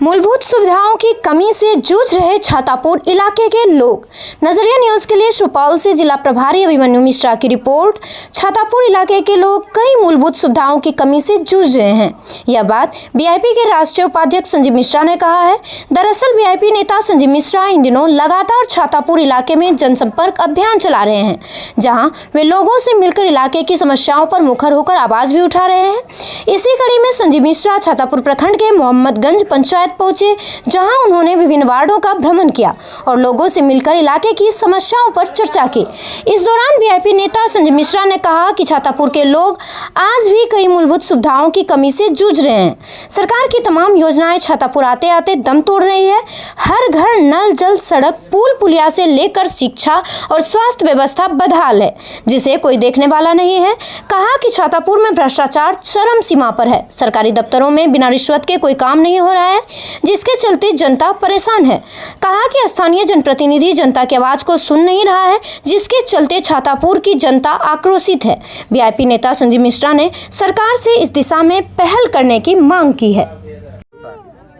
मूलभूत सुविधाओं की कमी से जूझ रहे छातापुर इलाके के लोग। नजरिया न्यूज के लिए सुपौल से जिला प्रभारी अभिमन्यु मिश्रा की रिपोर्ट। छातापुर इलाके के लोग कई मूलभूत सुविधाओं की कमी से जूझ रहे हैं। यह बात बीआईपी के राष्ट्रीय उपाध्यक्ष संजीव मिश्रा ने कहा है। दरअसल बीआईपी नेता संजीव मिश्रा इन दिनों लगातार छातापुर इलाके में जनसंपर्क अभियान चला रहे हैं, जहां वे लोगों से मिलकर इलाके की समस्याओं पर मुखर होकर आवाज भी उठा रहे हैं। इसी कड़ी में संजीव मिश्रा छातापुर प्रखंड के मोहम्मदगंज पंचायत पहुंचे, जहां उन्होंने विभिन्न वार्डों का भ्रमण किया और लोगों से मिलकर इलाके की समस्याओं पर चर्चा की। इस दौरान बीआईपी नेता संजीव मिश्रा ने कहा कि छातापुर के लोग आज भी कई मूलभूत सुविधाओं की कमी से जूझ रहे हैं। सरकार की तमाम योजनाएं छातापुर आते आते दम तोड़ रही है। हर घर नल, जल, सड़क, पुल पुलिया से लेकर शिक्षा और स्वास्थ्य व्यवस्था बदहाल है, जिसे कोई देखने वाला नहीं है। कहा कि छातापुर में भ्रष्टाचार चरम सीमा पर है। सरकारी दफ्तरों में बिना रिश्वत के कोई काम नहीं हो रहा है, जिसके चलते जनता परेशान है। कहा कि स्थानीय जनप्रतिनिधि जनता की आवाज को सुन नहीं रहा है, जिसके चलते छातापुर की जनता आक्रोशित है। बीआईपी नेता संजीव मिश्रा ने सरकार से इस दिशा में पहल करने की मांग की है।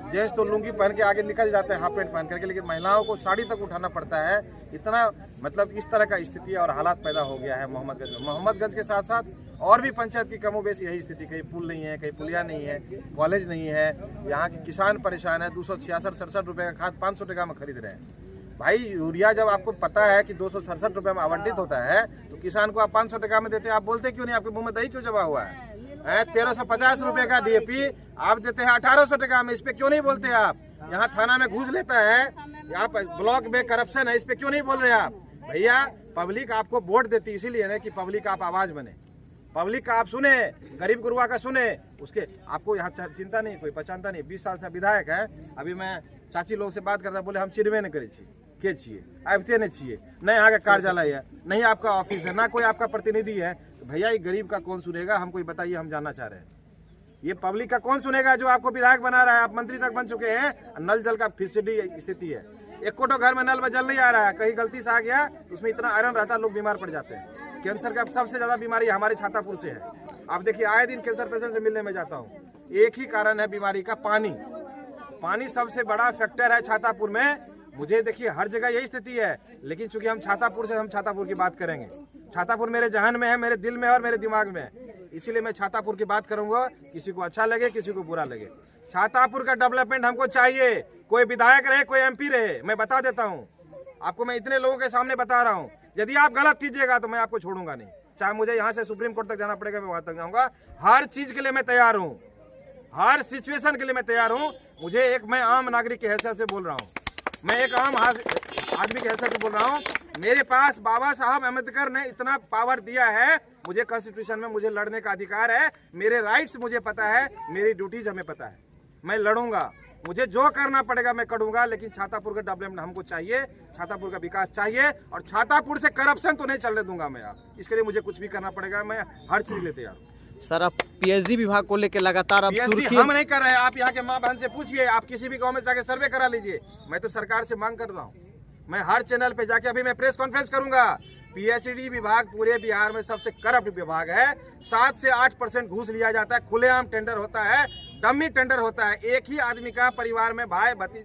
जेंट्स तो लुंगी पहन के आगे निकल जाते हैं, हाफ पैंट पहन करके, लेकिन महिलाओं को साड़ी तक उठाना पड़ता है। इतना मतलब इस तरह का स्थिति और हालात पैदा हो गया है मोहम्मदगंज में। मोहम्मदगंज के साथ साथ और भी पंचायत की कमोबेश यही स्थिति। कहीं पुल नहीं है, कहीं पुलिया नहीं है, कॉलेज नहीं है। यहाँ के किसान परेशान है। 266-67 रुपये का खाद 500 टका में खरीद रहे हैं। भाई यूरिया जब आपको पता है कि 267 रुपये में आवंटित होता है, तो किसान को आप 500 टका में देते हैं। आप बोलते क्यों नहीं? आपके मुंह में दही क्यों जमा हुआ है? 1350 रुपए का डीएपी आप देते हैं 1800 टका में। इस पे क्यों नहीं बोलते आप? यहाँ थाना में घूस लेता है, यहाँ ब्लॉक में करप्शन है, इस पे क्यों नहीं बोल रहे आप? भैया, पब्लिक आपको वोट देती इसीलिए ना कि पब्लिक आप आवाज बने, पब्लिक का आप सुने, गरीब गुरुआ का सुने। उसके आपको यहाँ चिंता नहीं, कोई पहचानता नहीं। 20 साल से विधायक है। अभी मैं चाची लोग से बात करता, बोले हम चिरवे न करे के छिए, आबते नहीं छिए, न यहाँ का कार्यालय है, नहीं आपका ऑफिस है, ना कोई आपका प्रतिनिधि है। तो भैया, ये गरीब का कौन सुनेगा? हमको बताइए, हम जानना चाह रहे हैं। ये पब्लिक का कौन सुनेगा जो आपको विधायक बना रहा है? आप मंत्री तक बन चुके हैं। नल जल का फिसडी स्थिति है। एक कोटो घर में नल में जल नहीं आ रहा है, कहीं गलती से आ गया तो उसमें इतना आयरन रहता है, लोग बीमार पड़ जाते हैं। कैंसर का सबसे ज्यादा बीमारी हमारे छातापुर से है। आप देखिए, आए दिन कैंसर पेशेंट से मिलने में जाता हूँ। एक ही कारण है बीमारी का, पानी। पानी सबसे बड़ा फैक्टर है छातापुर में। मुझे देखिए, हर जगह यही स्थिति है, लेकिन चूंकि हम छातापुर से, हम छातापुर की बात करेंगे। छातापुर मेरे जहन में है, मेरे दिल में है और मेरे दिमाग में है, इसीलिए मैं छातापुर की बात करूंगा। किसी को अच्छा लगे, किसी को बुरा लगे, छातापुर का डेवलपमेंट हमको चाहिए। कोई विधायक रहे, कोई एमपी रहे, मैं बता देता हूँ आपको। मैं इतने लोगों के सामने बता रहा हूँ, यदि आप गलत कीजिएगा तो मैं आपको छोड़ूंगा नहीं। चाहे मुझे यहाँ से सुप्रीम कोर्ट तक जाना पड़ेगा, मैं वहां तक जाऊंगा। हर चीज के लिए मैं तैयार हूँ, हर सिचुएशन के लिए मैं तैयार हूँ। मैं आम नागरिक की हैसियत से बोल रहा हूँ, मैं एक आम आदमी की हैसियत से बोल रहा हूँ। मेरे पास बाबा साहब अम्बेडकर ने इतना पावर दिया है, मुझे कॉन्स्टिट्यूशन में मुझे लड़ने का अधिकार है। मेरे राइट्स मुझे पता है, मेरी ड्यूटीज हमें पता है। मैं लड़ूंगा, मुझे जो करना पड़ेगा मैं करूंगा, लेकिन छातापुर का डेवलपमेंट हमको चाहिए, छातापुर का विकास चाहिए, और छातापुर से करप्शन तो नहीं चलने दूंगा मैं। इसके लिए मुझे कुछ भी करना पड़ेगा, मैं हर चीज लेते यार। सर, आप पीएचडी विभाग को लेकर लगातार अब पीएचडी हम नहीं कर रहे हैं। आप यहाँ के माँ बहन से पूछिए, आप किसी भी गांव में जाके सर्वे करा लीजिए। मैं तो सरकार से मांग कर रहा हूँ, मैं हर चैनल पे जाके अभी मैं प्रेस कॉन्फ्रेंस करूंगा। पीएचडी विभाग पूरे बिहार में सबसे करप्ट विभाग है। 7 से 8% घूस लिया जाता है, खुलेआम टेंडर होता है, डमी टेंडर होता है। एक ही आदमी का परिवार में भाई